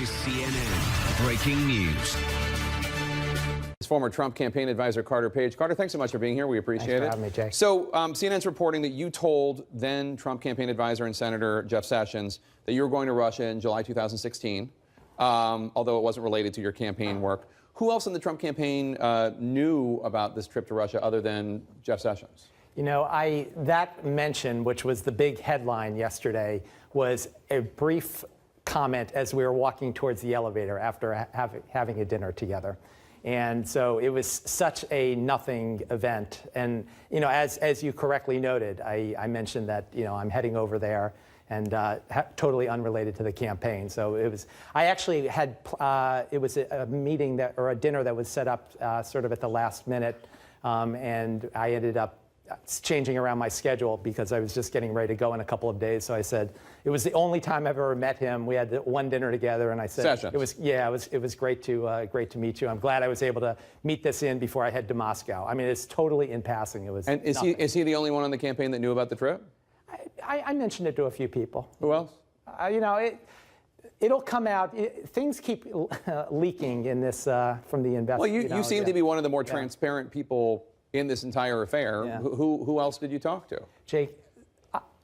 is CNN Breaking News. Former Trump campaign advisor Carter Page. Carter, thanks so much for being here. We appreciate it. Thanks for having me, Jay. So CNN's reporting that you told then Trump campaign advisor and Senator Jeff Sessions that you were going to Russia in July 2016, although it wasn't related to your campaign work. Who else in the Trump campaign knew about this trip to Russia other than Jeff Sessions? You know, that mention, which was the big headline yesterday, was a brief comment as we were walking towards the elevator after having a dinner together. And so it was such a nothing event. And, you know, as you correctly noted, I mentioned that, you know, I'm heading over there and totally unrelated to the campaign. So it was, I actually had, it was a meeting that, or a dinner that was set up sort of at the last minute. And I ended up changing around my schedule because I was just getting ready to go in a couple of days. So I said, it was the only time I've ever met him. We had one dinner together, and I said, Sessions. it was great to meet you. I'm glad I was able to meet this in before I head to Moscow. I mean, it's totally in passing. It was. And is he the only one on the campaign that knew about the trip? I mentioned it to a few people. Who else? You know, it'll come out. Things keep leaking in this from the investment. Well, you seem to be one of the more transparent people in this entire affair. Yeah. Who else did you talk to? Jake,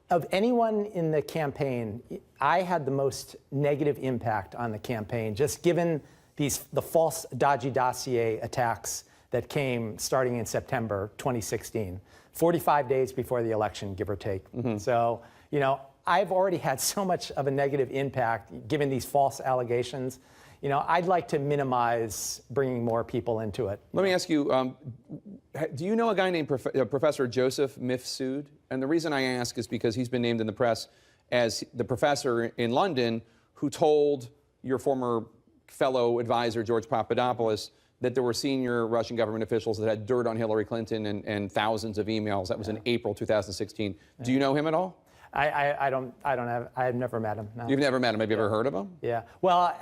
of anyone in the campaign, I had the most negative impact on the campaign, just given the false dodgy dossier attacks that came starting in September 2016, 45 days before the election, give or take. Mm-hmm. So, you know, I've already had so much of a negative impact given these false allegations. You know, I'd like to minimize bringing more people into it. Let me ask you, do you know a guy named Professor Joseph Mifsud? And the reason I ask is because he's been named in the press as the professor in London who told your former fellow advisor, George Papadopoulos, that there were senior Russian government officials that had dirt on Hillary Clinton and thousands of emails. That was in April 2016. Do you know him at all? I've never met him. No. You've never met him. Have you ever heard of him? Yeah. Well,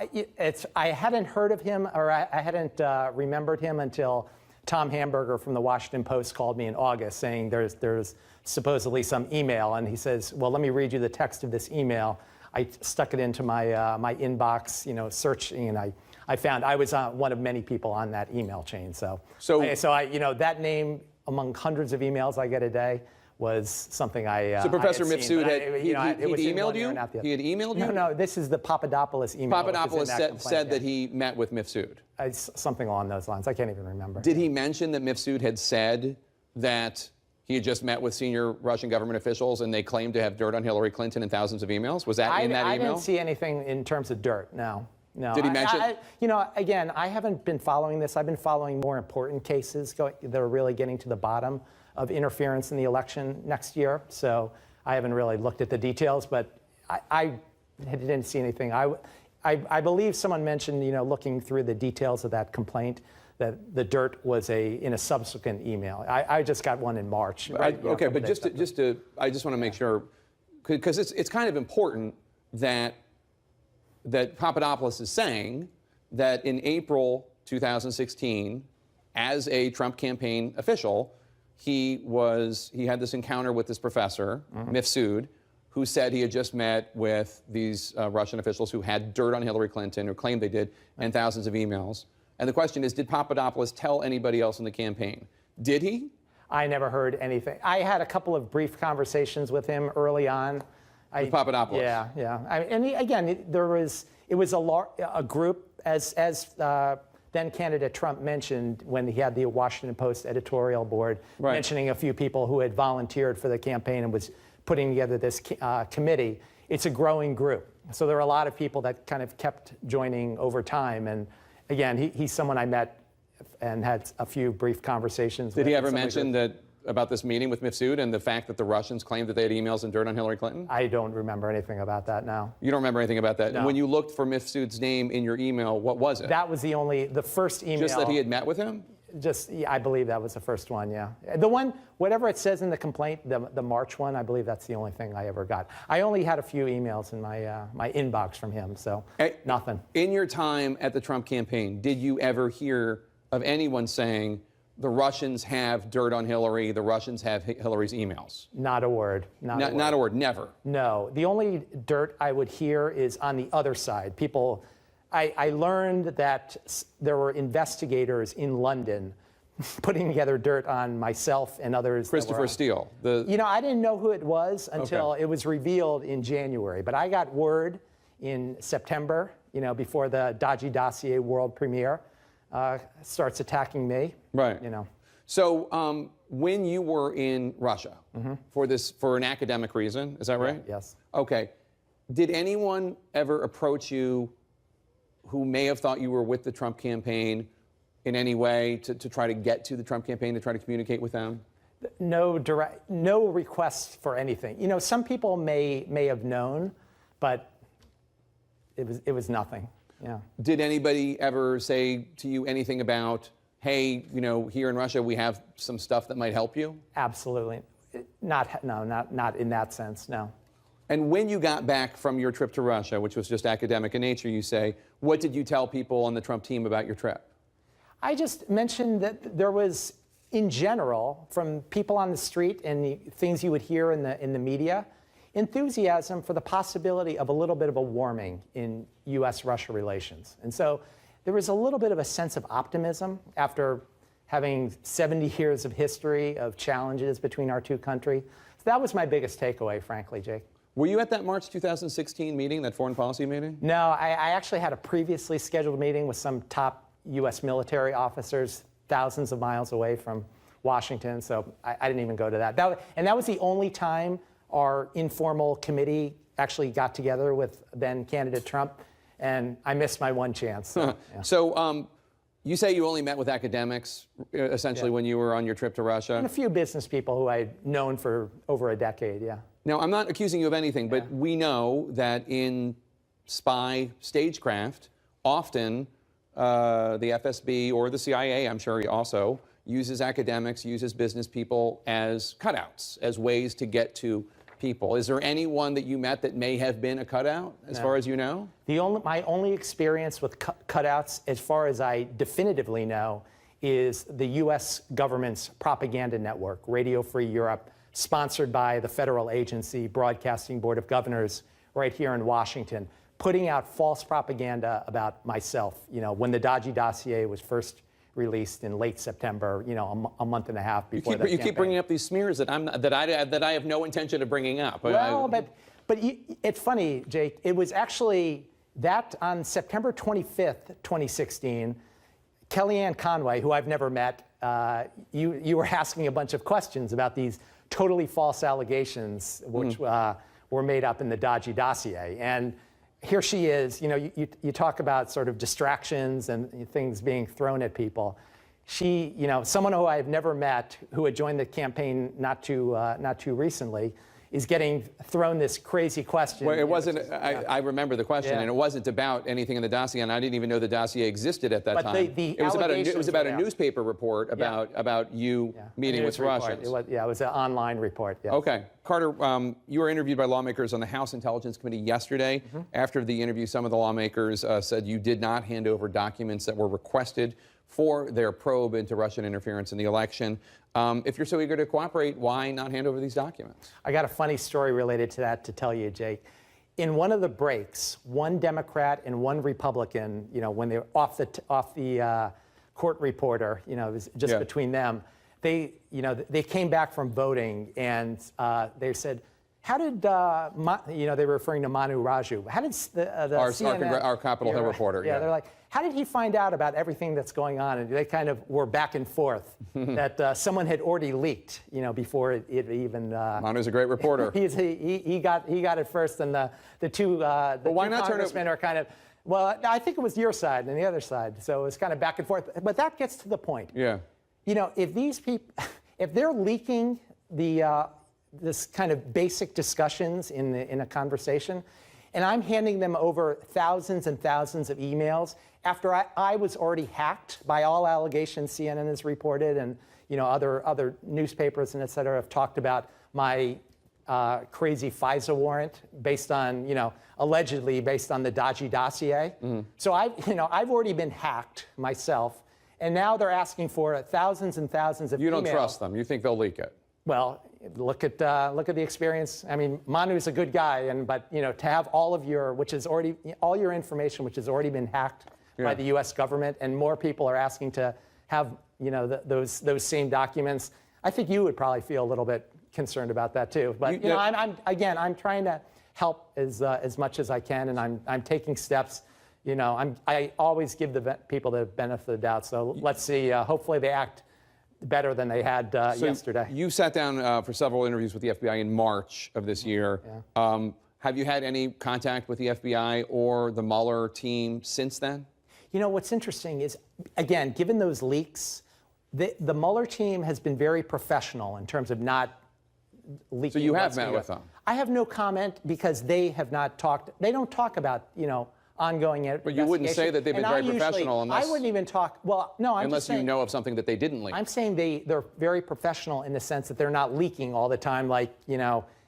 I hadn't heard of him, or I hadn't remembered him until Tom Hamburger from the Washington Post called me in August saying there's supposedly some email, and he says, well, let me read you the text of this email. I stuck it into my my inbox, you know, searching, and I found I was one of many people on that email chain. So I, you know, that name among hundreds of emails I get a day was something I. So Professor Mifsud had he emailed you? He had emailed you? No, this is the Papadopoulos email. Papadopoulos said that he met with Mifsud. Something along those lines. I can't even remember. Did he mention that Mifsud had said that he had just met with senior Russian government officials and they claimed to have dirt on Hillary Clinton and thousands of emails? Was that in that email? I didn't see anything in terms of dirt. No. No. Did he mention? You know, again, I haven't been following this. I've been following more important cases that are really getting to the bottom of interference in the election next year. So I haven't really looked at the details, but I didn't see anything. I believe someone mentioned, you know, looking through the details of that complaint, that the dirt was in a subsequent email. I just got one in March. Right, okay, but I just want to make sure, because it's kind of important that Papadopoulos is saying that in April 2016, as a Trump campaign official, he had this encounter with this professor, Mifsud, who said he had just met with these Russian officials who had dirt on Hillary Clinton, or claimed they did, and thousands of emails. And the question is, did Papadopoulos tell anybody else in the campaign? Did he? I never heard anything. I had a couple of brief conversations with him early on. With Papadopoulos? Yeah. It was a group, as then candidate Trump mentioned when he had the Washington Post editorial board, mentioning a few people who had volunteered for the campaign and was putting together this committee. It's a growing group. So there are a lot of people that kind of kept joining over time. And again, he's someone I met and had a few brief conversations with. Did he ever mention about this meeting with Mifsud and the fact that the Russians claimed that they had emails and dirt on Hillary Clinton? I don't remember anything about that now. You don't remember anything about that? No. And when you looked for Mifsud's name in your email, what was it? That was the first email. Just that he had met with him? I believe that was the first one, yeah. The one, whatever it says in the complaint, the March one, I believe that's the only thing I ever got. I only had a few emails in my inbox from him, so nothing. In your time at the Trump campaign, did you ever hear of anyone saying, the Russians have dirt on Hillary, the Russians have Hillary's emails? Not a word. Not a word, never? No. The only dirt I would hear is on the other side. People, I learned that there were investigators in London putting together dirt on myself and others. Christopher Steele. I didn't know who it was until it was revealed in January. But I got word in September, before the Dodgy Dossier world premiere starts attacking me. Right. So when you were in Russia for an academic reason, is that right? Yeah, yes. Okay. Did anyone ever approach you who may have thought you were with the Trump campaign in any way to try to get to the Trump campaign, to try to communicate with them? No requests for anything. Some people may have known, but it was nothing. Yeah. Did anybody ever say to you anything about, hey, here in Russia we have some stuff that might help you? Absolutely. Not in that sense, no. And when you got back from your trip to Russia, which was just academic in nature, you say, what did you tell people on the Trump team about your trip? I just mentioned that there was, in general, from people on the street and the things you would hear in the media, enthusiasm for the possibility of a little bit of a warming in U.S.-Russia relations. And so there was a little bit of a sense of optimism after having 70 years of history of challenges between our two countries. So that was my biggest takeaway, frankly, Jake. Were you at that March 2016 meeting, that foreign policy meeting? No, I actually had a previously scheduled meeting with some top U.S. military officers thousands of miles away from Washington, so I didn't even go to that. That was the only time our informal committee actually got together with then candidate Trump, and I missed my one chance. So, yeah. So you say you only met with academics, essentially, when you were on your trip to Russia? And a few business people who I'd known for over a decade, yeah. Now, I'm not accusing you of anything, but we know that in spy stagecraft, often the FSB or the CIA, I'm sure also, uses academics, uses business people as cutouts, as ways to get to people. Is there anyone that you met that may have been a cutout, as far as you know? My only experience with cutouts, as far as I definitively know, is the U.S. government's propaganda network, Radio Free Europe, sponsored by the federal agency, Broadcasting Board of Governors, right here in Washington, putting out false propaganda about myself. When the Dodgy Dossier was first released in late September, a month and a half before the campaign. You keep bringing up these smears that I have no intention of bringing up. Well, but it's funny, Jake. It was actually that on September 25th, 2016, Kellyanne Conway, who I've never met, you were asking a bunch of questions about these totally false allegations, which were made up in the Dodgy Dossier. And here she is, you talk about sort of distractions and things being thrown at people. She, someone who I've never met, who had joined the campaign not too recently, is getting thrown this crazy question. Well, it wasn't, I remember the question, and it wasn't about anything in the dossier, and I didn't even know the dossier existed at that time. It was about a newspaper report about you meeting with Russians. It was an online report. Yes. Okay. Carter, you were interviewed by lawmakers on the House Intelligence Committee yesterday. After the interview, some of the lawmakers said you did not hand over documents that were requested for their probe into Russian interference in the election. If you're so eager to cooperate, why not hand over these documents? I got a funny story related to that to tell you, Jake. In one of the breaks, one Democrat and one Republican, when they were off the court reporter, it was just between them, they came back from voting and they said, how did, they were referring to Manu Raju. How did our Capitol Hill reporter. Yeah, they're like, how did he find out about everything that's going on? And they kind of were back and forth that someone had already leaked, before it even. Manu's a great reporter. He got it first, and the two congressmen are kind of. Well, I think it was your side and the other side, so it was kind of back and forth. But that gets to the point. Yeah. If these people, if they're leaking this kind of basic discussions in a conversation, and I'm handing them over thousands and thousands of emails after I was already hacked by all allegations CNN has reported, and other newspapers and et cetera have talked about my crazy FISA warrant based on allegedly based on the Dodgy Dossier. So I've already been hacked myself, and now they're asking for thousands and thousands of emails. You don't trust them. You think they'll leak it. Well, look at the experience. I mean, Manu's a good guy, but to have all your information, which has already been hacked by the U.S. government, and more people are asking to have those same documents. I think you would probably feel a little bit concerned about that too. But I'm trying to help as much as I can, and I'm taking steps. I always give the people the benefit of the doubt. So let's see. Hopefully they act better than they had yesterday. You sat down for several interviews with the FBI in March of this year. Yeah. Have you had any contact with the FBI or the Mueller team since then? What's interesting is, again, given those leaks, the Mueller team has been very professional in terms of not leaking. So you have met with them? I have no comment because they have not talked. They don't talk about, ongoing investigation. But you wouldn't say that they've been very professional unless... I wouldn't even talk... Well, no, I'm unless just saying... you know of something that they didn't leak. I'm saying they're very professional in the sense that they're not leaking all the time, like,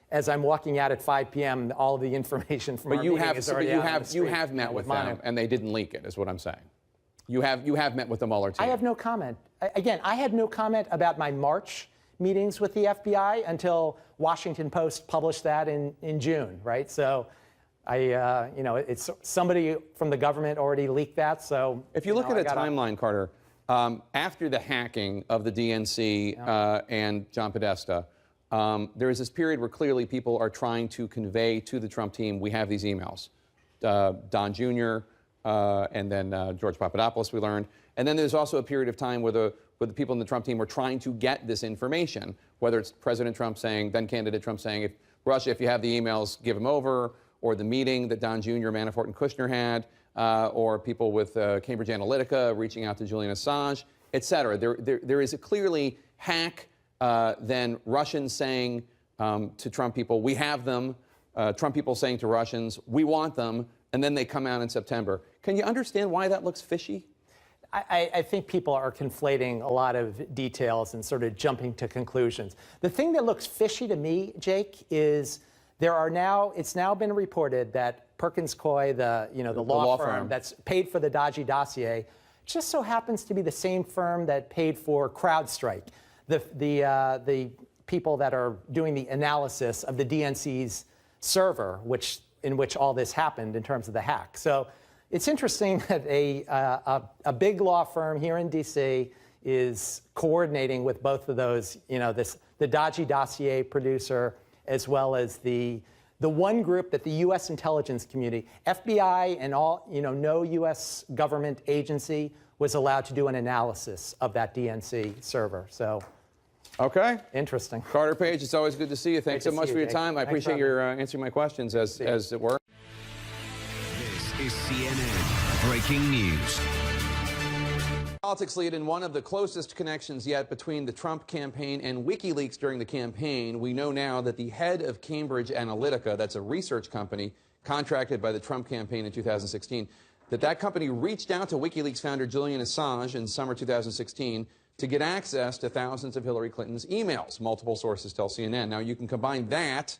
as I'm walking out at 5 p.m., all of the information from our meeting is already out on the street. You have met with them, and they didn't leak it, is what I'm saying. You have met with the Mueller team. I have no comment. Again, I had no comment about my March meetings with the FBI until Washington Post published that in June, right? So it's somebody from the government already leaked that. So if you look at a timeline, Carter, after the hacking of the DNC and John Podesta, there is this period where clearly people are trying to convey to the Trump team, we have these emails. Don Jr., and then George Papadopoulos, we learned. And then there's also a period of time where the people in the Trump team were trying to get this information, whether it's President Trump saying, then candidate Trump saying, Russia, if you have the emails, give them over, or the meeting that Don Jr., Manafort, and Kushner had, or people with Cambridge Analytica reaching out to Julian Assange, et cetera. There is a clearly hack, then Russians saying to Trump people, we have them, Trump people saying to Russians, we want them, and then they come out in September. Can you understand why that looks fishy? I think people are conflating a lot of details and sort of jumping to conclusions. The thing that looks fishy to me, Jake, is it's now been reported that Perkins Coie, the law firm that's paid for the dodgy dossier, just so happens to be the same firm that paid for CrowdStrike, the people that are doing the analysis of the DNC's server, in which all this happened in terms of the hack. So it's interesting that a big law firm here in D.C. is coordinating with both of those, the dodgy dossier producer, as well as the one group that the U.S. intelligence community, FBI and all, no U.S. government agency was allowed to do an analysis of that DNC server. So, okay, interesting. Carter Page, it's always good to see you. Thanks so much for your time. I appreciate your answering my questions as it were. This is CNN Breaking News. Politics lead in one of the closest connections yet between the Trump campaign and WikiLeaks during the campaign. We know now that the head of Cambridge Analytica, that's a research company contracted by the Trump campaign in 2016, that company reached out to WikiLeaks founder Julian Assange in summer 2016 to get access to thousands of Hillary Clinton's emails. Multiple sources tell CNN. Now, you can combine that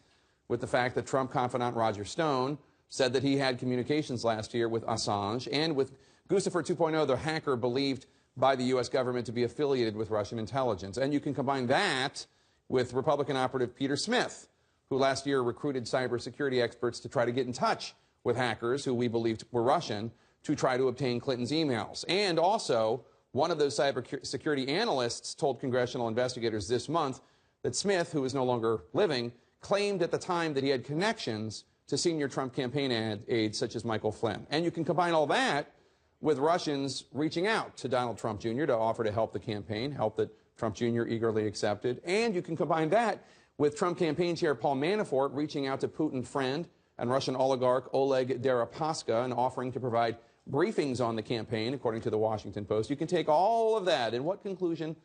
with the fact that Trump confidant Roger Stone said that he had communications last year with Assange and with Guccifer 2.0, the hacker believed by the U.S. government to be affiliated with Russian intelligence. And you can combine that with Republican operative Peter Smith, who last year recruited cybersecurity experts to try to get in touch with hackers who we believed were Russian to try to obtain Clinton's emails. And also, one of those cybersecurity analysts told congressional investigators this month that Smith, who is no longer living, claimed at the time that he had connections to senior Trump campaign aides such as Michael Flynn. And you can combine all that with Russians reaching out to Donald Trump Jr. to offer to help the campaign, help that Trump Jr. eagerly accepted. And you can combine that with Trump campaign chair Paul Manafort reaching out to Putin friend and Russian oligarch Oleg Deripaska and offering to provide briefings on the campaign, according to the Washington Post. You can take all of that, and what conclusion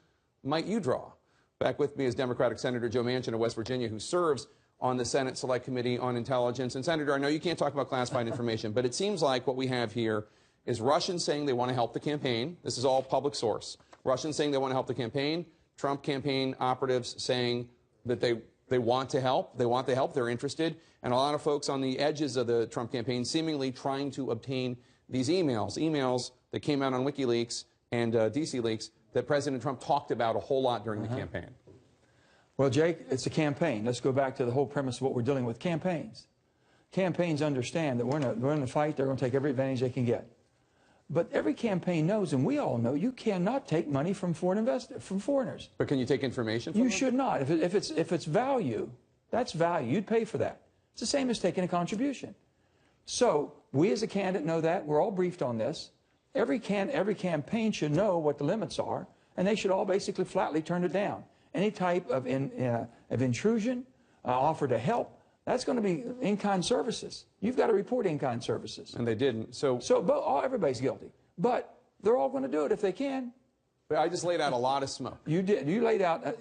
might you draw? Back with me is Democratic Senator Joe Manchin of West Virginia, who serves on the Senate Select Committee on Intelligence. And Senator, I know you can't talk about classified information, but it seems like what we have here is Russians saying they want to help the campaign. This is all public source. Russians saying they want to help the campaign. Trump campaign operatives saying that they want to help. They want the help. They're interested. And a lot of folks on the edges of the Trump campaign seemingly trying to obtain these emails that came out on WikiLeaks and DC Leaks that President Trump talked about a whole lot during the campaign. Well, Jake, it's a campaign. Let's go back to the whole premise of what we're dealing with, campaigns. Campaigns understand that we're in a fight, they're going to take every advantage they can get. But every campaign knows, and we all know, you cannot take money from foreigners. But can you take information from You them? should not. If it's value, that's value. You'd pay for that. It's the same as taking a contribution. So we as a candidate know that. We're all briefed on this. Every campaign should know what the limits are, and they should all basically flatly turn it down. Any type of intrusion, offer to help, that's going to be in-kind services. You've got to report in-kind services. And they didn't. So everybody's guilty. But they're all going to do it if they can. But I just laid out a lot of smoke. You did. You laid out...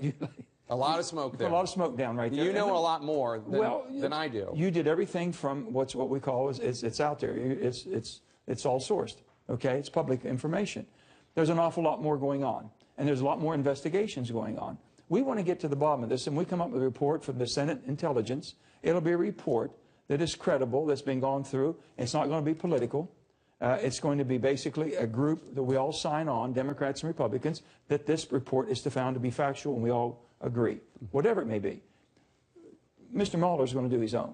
a lot of smoke there. A lot of smoke down right there. You know a lot more than I do. You did everything from what we call it's out there. It's all sourced. Okay, it's public information. There's an awful lot more going on, and there's a lot more investigations going on. We want to get to the bottom of this, and we come up with a report from the Senate Intelligence. It'll be a report that is credible, that's been gone through. It's not going to be political. It's going to be basically a group that we all sign on, Democrats and Republicans, that this report is found to be factual, and we all agree, whatever it may be. Mr. Mueller is going to do his own.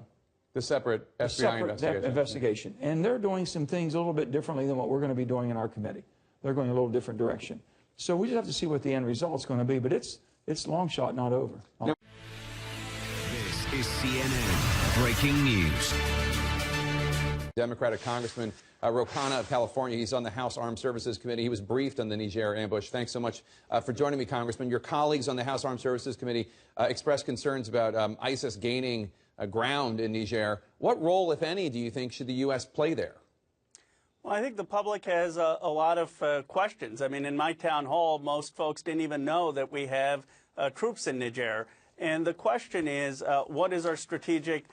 The separate FBI investigation. And they're doing some things a little bit differently than what we're going to be doing in our committee. They're going a little different direction. So we just have to see what the end result's going to be, but it's long shot, not over. This is CNN Breaking News. Democratic Congressman Rocana of California. He's on the House Armed Services Committee. He was briefed on the Niger ambush. Thanks so much for joining me, Congressman. Your colleagues on the House Armed Services Committee expressed concerns about ISIS gaining ground in Niger. What role, if any, do you think should the U.S. play there? Well, I think the public has a lot of questions. I mean, in my town hall, most folks didn't even know that we have troops in Niger. And the question is, what is our strategic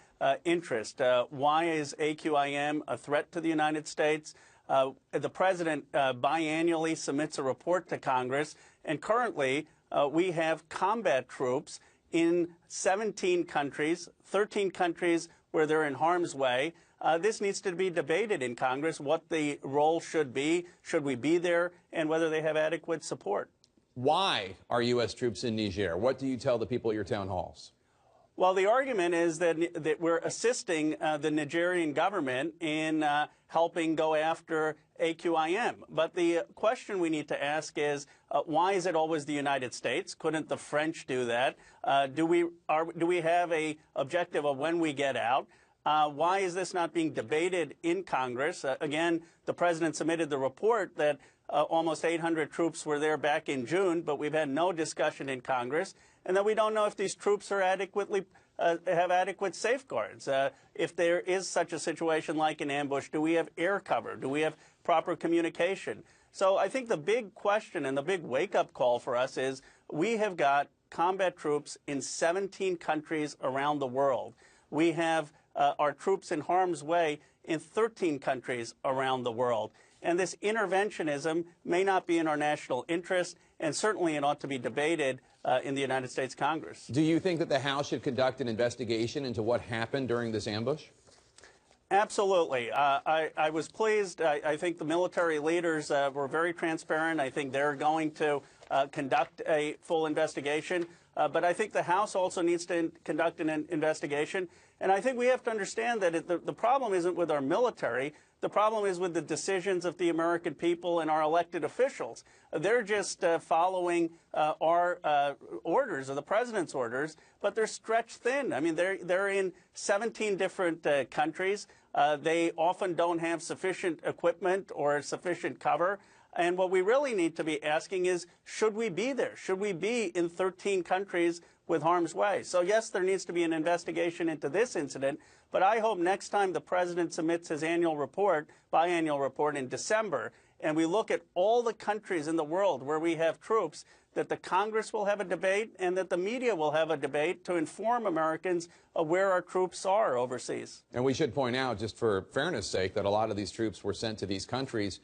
interest? Why is AQIM a threat to the United States? The president biannually submits a report to Congress, and currently we have combat troops in 17 countries, 13 countries where they're in harm's way. This needs to be debated in Congress, what the role should be we be there, and whether they have adequate support. Why are U.S. troops in Niger? What do you tell the people at your town halls? Well, the argument is that we're assisting the Nigerian government in helping go after AQIM. But the question we need to ask is, why is it always the United States? Couldn't the French do that? Do we have a objective of when we get out? Why is this not being debated in Congress? Again, the president submitted the report that almost 800 troops were there back in June, but we've had no discussion in Congress, and that we don't know if these troops are adequately have adequate safeguards. If there is such a situation like an ambush, do we have air cover? Do we have proper communication? So I think the big question and the big wake-up call for us is we have got combat troops in 17 countries around the world. We have our troops in harm's way in 13 countries around the world. And this interventionism may not be in our national interest, and certainly it ought to be debated in the United States Congress. Do you think that the House should conduct an investigation into what happened during this ambush? Absolutely. I was pleased. I think the military leaders were very transparent. I think they're going to conduct a full investigation. But I think the House also needs to conduct an investigation. And I think we have to understand that the problem isn't with our military. The problem is with the decisions of the American people and our elected officials. They're just following our orders, or the president's orders, but they're stretched thin. I mean, they're in 17 different countries. They often don't have sufficient equipment or sufficient cover. And what we really need to be asking is, should we be there? Should we be in 13 countries with harm's way? So yes, there needs to be an investigation into this incident, but I hope next time the president submits his biannual report in December, and we look at all the countries in the world where we have troops, that the Congress will have a debate and that the media will have a debate to inform Americans of where our troops are overseas. And we should point out, just for fairness' sake, that a lot of these troops were sent to these countries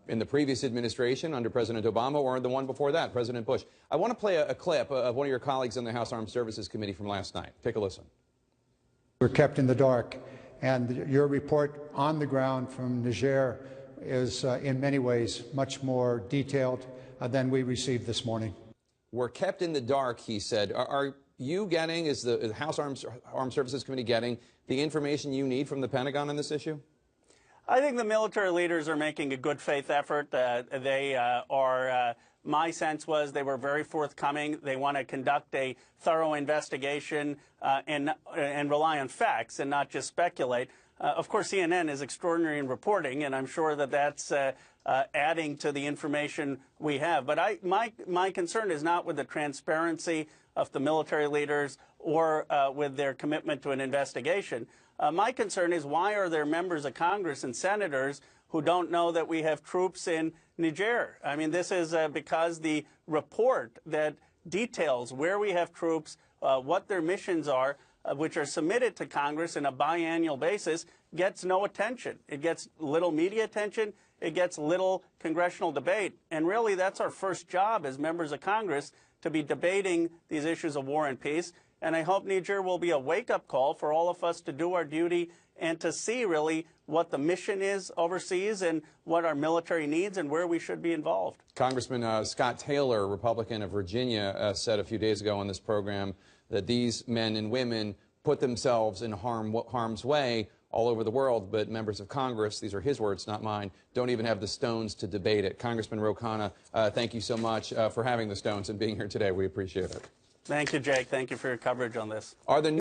in the previous administration under President Obama or the one before that, President Bush. I want to play a clip of one of your colleagues on the House Armed Services Committee from last night. Take a listen. We're kept in the dark, and your report on the ground from Niger is in many ways much more detailed than we received this morning. We're kept in the dark, he said. Are you getting, is the House Armed Services Committee getting the information you need from the Pentagon on this issue? I think the military leaders are making a good faith effort. My sense was they were very forthcoming. They want to conduct a thorough investigation and rely on facts and not just speculate. Of course, CNN is extraordinary in reporting, and I'm sure that that's adding to the information we have. But my concern is not with the transparency of the military leaders or with their commitment to an investigation. My concern is, why are there members of Congress and senators who don't know that we have troops in Niger? I mean, this is because the report that details where we have troops, what their missions are, which are submitted to Congress on a biannual basis, gets no attention. It gets little media attention. It gets little congressional debate. And really, that's our first job as members of Congress, to be debating these issues of war and peace. And I hope Niger will be a wake-up call for all of us to do our duty and to see really what the mission is overseas and what our military needs and where we should be involved. Congressman Scott Taylor, Republican of Virginia, said a few days ago on this program that these men and women put themselves in harm's way all over the world, but members of Congress, these are his words, not mine, don't even have the stones to debate it. Congressman Ro Khanna, thank you so much for having the stones and being here today. We appreciate it. Thank you, Jake. Thank you for your coverage on this. Are the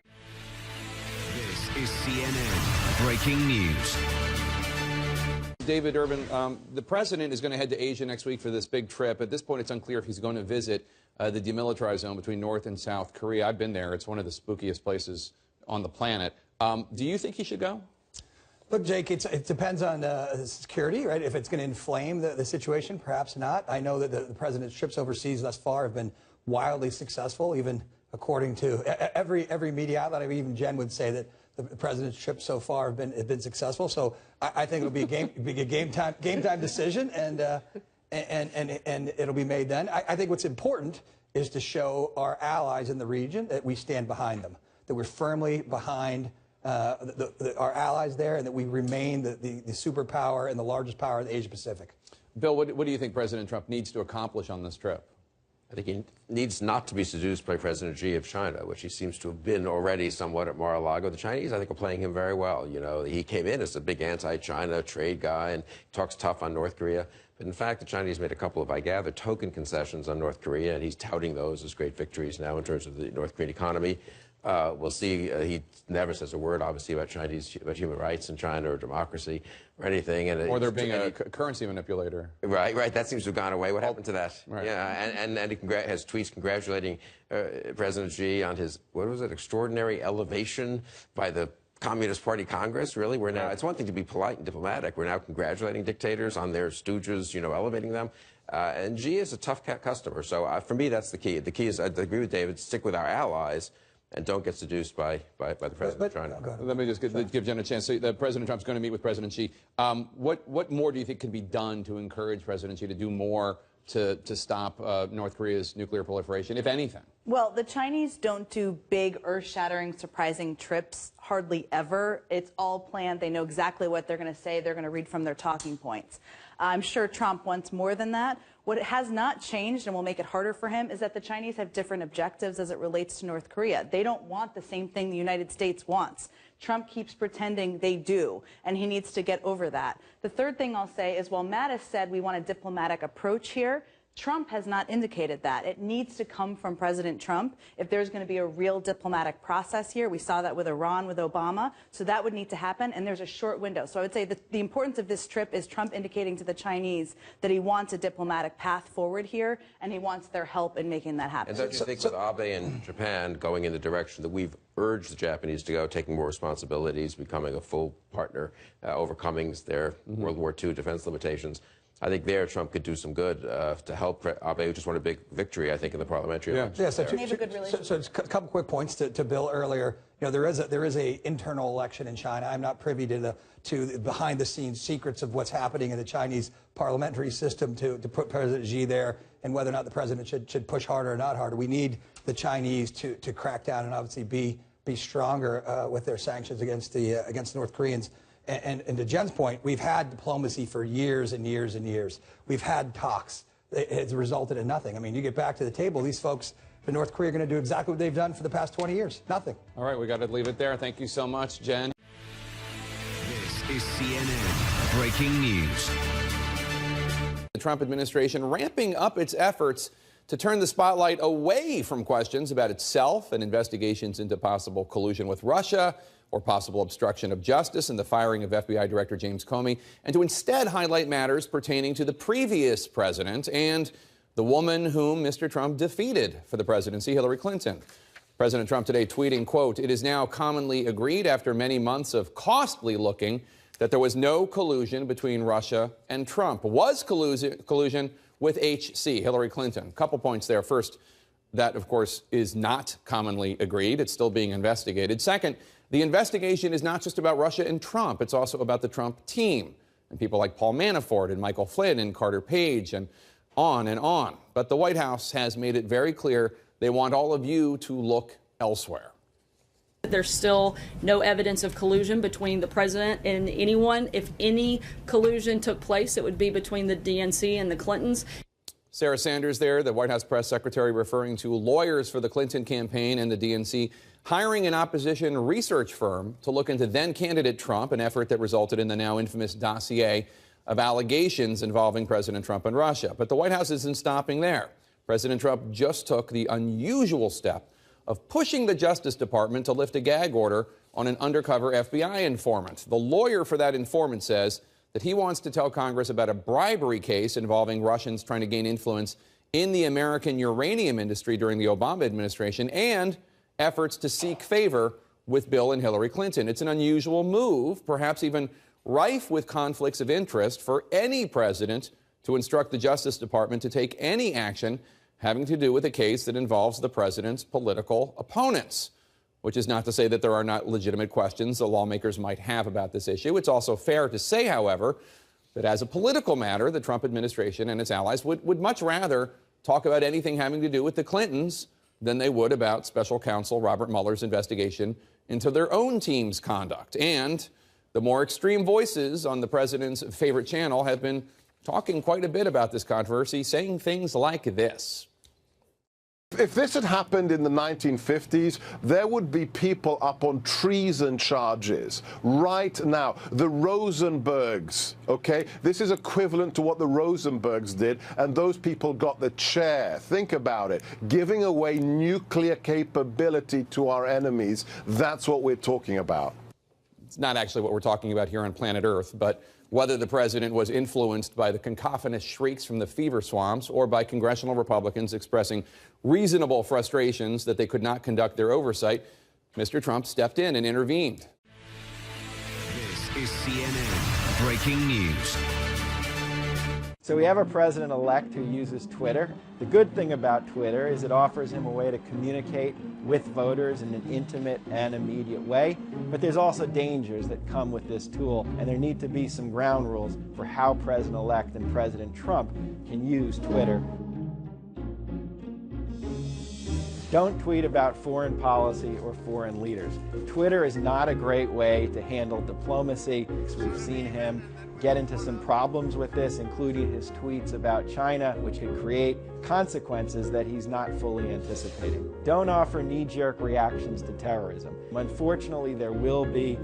This is CNN Breaking News. David Urban, the president is going to head to Asia next week for this big trip. At this point, it's unclear if he's going to visit the demilitarized zone between North and South Korea. I've been there. It's one of the spookiest places on the planet. Do you think he should go? Look, Jake, it depends on security, right? If it's going to inflame the situation, perhaps not. I know that the president's trips overseas thus far have been wildly successful, even according to every media outlet. Even Jen would say that the president's trips so far have been successful. So I think it'll be a game time decision, and it'll be made then. I think what's important is to show our allies in the region that we stand behind them, that we're firmly behind our allies there, and that we remain the superpower and the largest power in the Asia Pacific. Bill, what do you think President Trump needs to accomplish on this trip? I think he needs not to be seduced by President Xi of China, which he seems to have been already somewhat at Mar-a-Lago. The Chinese, I think, are playing him very well. You know, he came in as a big anti-China trade guy and talks tough on North Korea. But in fact, the Chinese made a couple of, I gather, token concessions on North Korea, and he's touting those as great victories now in terms of the North Korean economy. We'll see. He never says a word, obviously, about human rights in China or democracy or anything. Or there being a currency manipulator. Right. That seems to have gone away. What happened to that? Right. Yeah, and he has tweets congratulating President Xi on his, what was it, extraordinary elevation by the Communist Party Congress. Really, we're now, it's one thing to be polite and diplomatic. We're now congratulating dictators on their stooges, elevating them. And Xi is a tough customer. So for me, that's the key. The key is, I agree with David, stick with our allies and don't get seduced by the president of China. Let me just give Jen a chance. So President Trump's going to meet with President Xi. What more do you think can be done to encourage President Xi to do more to stop North Korea's nuclear proliferation, if anything? Well, the Chinese don't do big, earth-shattering, surprising trips hardly ever. It's all planned. They know exactly what they're going to say. They're going to read from their talking points. I'm sure Trump wants more than that. What has not changed and will make it harder for him is that the Chinese have different objectives as it relates to North Korea. They don't want the same thing the United States wants. Trump keeps pretending they do, and he needs to get over that. The third thing I'll say is, while Mattis said we want a diplomatic approach here, Trump has not indicated that. It needs to come from President Trump if there's going to be a real diplomatic process here. We saw that with Iran, with Obama. So that would need to happen, and there's a short window. So I would say that the importance of this trip is Trump indicating to the Chinese that he wants a diplomatic path forward here, and he wants their help in making that happen. And don't you think with Abe and Japan going in the direction that we've urged the Japanese to go, taking more responsibilities, becoming a full partner, overcoming their World War II defense limitations, I think there Trump could do some good to help Abe, who just won a big victory, I think, in the parliamentary election. Yeah, so just a couple quick points to Bill earlier. There is a internal election in China. I'm not privy to the behind-the-scenes secrets of what's happening in the Chinese parliamentary system to put President Xi there, and whether or not the president should push harder or not harder. We need the Chinese to crack down and obviously be stronger with their sanctions against North Koreans. And to Jen's point, we've had diplomacy for years and years and years. We've had talks. It has resulted in nothing. I mean, you get back to the table, these folks, But North Korea are going to do exactly what they've done for the past 20 years. Nothing. All right, we got to leave it there. Thank you so much, Jen. This is CNN Breaking News. The Trump administration ramping up its efforts to turn the spotlight away from questions about itself and investigations into possible collusion with Russia or possible obstruction of justice and the firing of FBI Director James Comey, and to instead highlight matters pertaining to the previous president and the woman whom Mr. Trump defeated for the presidency, Hillary Clinton. President Trump today tweeting, quote, "It is now commonly agreed after many months of costly looking that there was no collusion between Russia and Trump. Was collusion with HC, Hillary Clinton." Couple points there. First, that, of course, is not commonly agreed. It's still being investigated. Second, the investigation is not just about Russia and Trump. It's also about the Trump team and people like Paul Manafort and Michael Flynn and Carter Page and on and on. But the White House has made it very clear they want all of you to look elsewhere. There's still no evidence of collusion between the president and anyone. If any collusion took place, it would be between the DNC and the Clintons. Sarah Sanders there, the White House press secretary, referring to lawyers for the Clinton campaign and the DNC hiring an opposition research firm to look into then-candidate Trump, an effort that resulted in the now infamous dossier of allegations involving President Trump and Russia. But the White House isn't stopping there. President Trump just took the unusual step of pushing the Justice Department to lift a gag order on an undercover FBI informant. The lawyer for that informant says that he wants to tell Congress about a bribery case involving Russians trying to gain influence in the American uranium industry during the Obama administration and efforts to seek favor with Bill and Hillary Clinton. It's an unusual move, perhaps even rife with conflicts of interest for any president to instruct the Justice Department to take any action having to do with a case that involves the president's political opponents, which is not to say that there are not legitimate questions the lawmakers might have about this issue. It's also fair to say, however, that as a political matter, the Trump administration and its allies would much rather talk about anything having to do with the Clintons than they would about special counsel Robert Mueller's investigation into their own team's conduct. And the more extreme voices on the president's favorite channel have been talking quite a bit about this controversy, saying things like this. If this had happened in the 1950s, there would be people up on treason charges right now. The Rosenbergs, okay? This is equivalent to what the Rosenbergs did, and those people got the chair. Think about it. Giving away nuclear capability to our enemies, that's what we're talking about. It's not actually what we're talking about here on planet Earth, but whether the president was influenced by the cacophonous shrieks from the fever swamps or by congressional Republicans expressing reasonable frustrations that they could not conduct their oversight, Mr. Trump stepped in and intervened. This is CNN Breaking News. So we have a president-elect who uses Twitter. The good thing about Twitter is it offers him a way to communicate with voters in an intimate and immediate way. But there's also dangers that come with this tool, and there need to be some ground rules for how President-elect and President Trump can use Twitter. Don't tweet about foreign policy or foreign leaders. Twitter is not a great way to handle diplomacy. We've seen him get into some problems with this, including his tweets about China, which could create consequences that he's not fully anticipating. Don't offer knee-jerk reactions to terrorism. Unfortunately, there will be